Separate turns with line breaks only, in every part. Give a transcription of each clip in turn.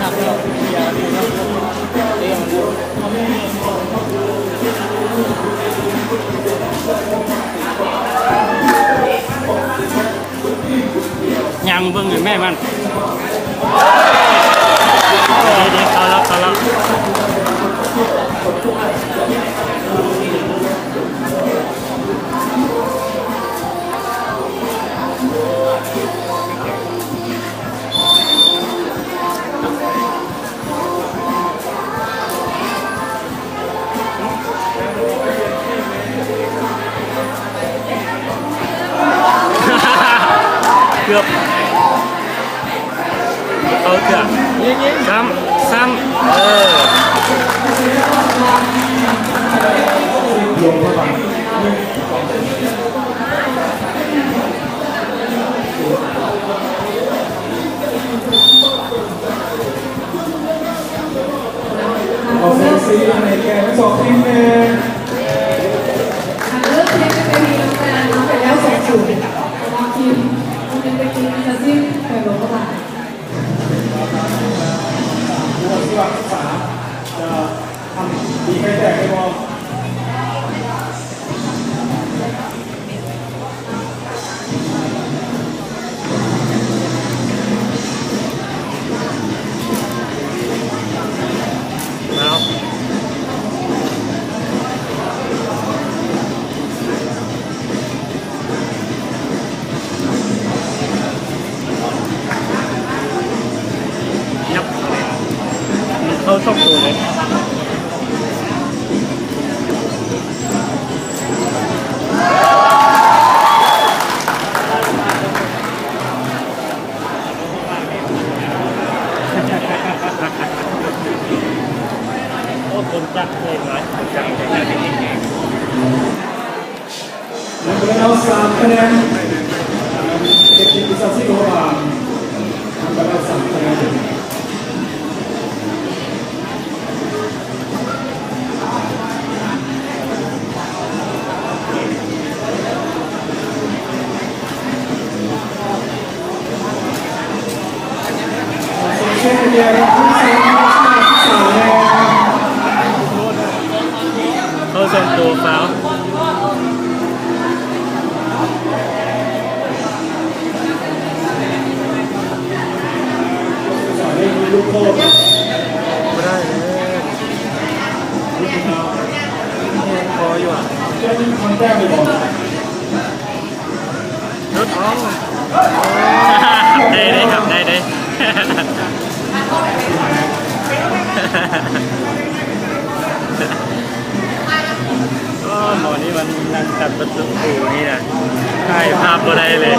ยังเบิ่งอยู่แม่มันเดี๋ยวเขาแล้วเกือบเอาเถอะซ้ำ
เอาเซ็กซี่ในแกนสองทีมเลย
เลือกเพลงเป็นเพลงน้องแกนน้องไปแล้ว2-0น้องทีมเป็นทีมจะซิ่งไปลงเข้าไป
ตัวที่ว่าสามจะทำดีไม่แตกไม่บอล
แล้วเขาชอบตัวเลยโอ้คนจักเลยไหมจักเลย
แล้ว3คะแนนเด็กทีมซาซิโกะแล้ว3คะแนน
เขาส่งตัวฟาว
ลูกโทษ
ไม่ได้เลยพออยู่อ่ะ
แค่นี้คนแต้มเลยบอก
รถท้องได้ครับได้ก็หมอนี่มันนั่งตัดประตูนี่นะถ่ายภาพก็ได้เลย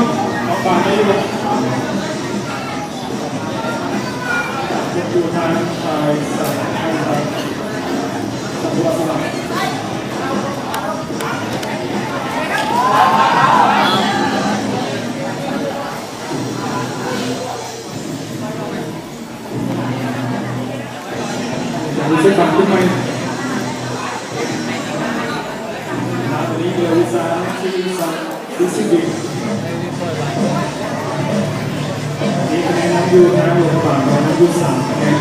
ดูทางชายสายสัตว์สลับดูเส้นทางขึ้นไหมนาตอนนี้เราวิสาที่ดิสิบินี่คะแนนนำอยู่นะอยู่ระหว่างเรานำอยู่3คะแนน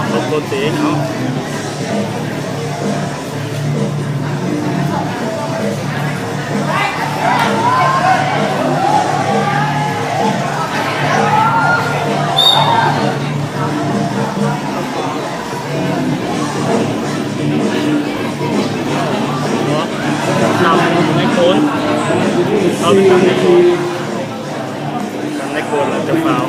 ขอบคุณสีเนาะนำในโคนเอาไปทำในโคนเราจะฟาว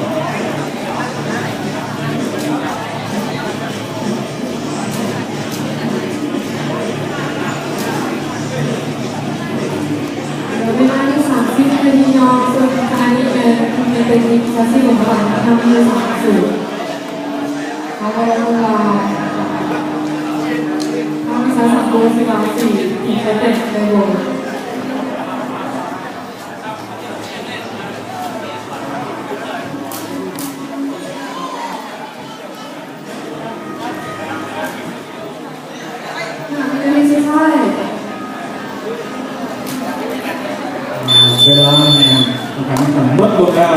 เวลาที่30นาทีน้องส่วนการนี้เป็นทีมซาซิโกะทำมือ3-0เขาก็ลงมาทำซาซิโกะ4-4อีกเป็นในโบว์ไม่ใช่
เวลาเนี่ยทำการแข่งขันหมดลงแล้ว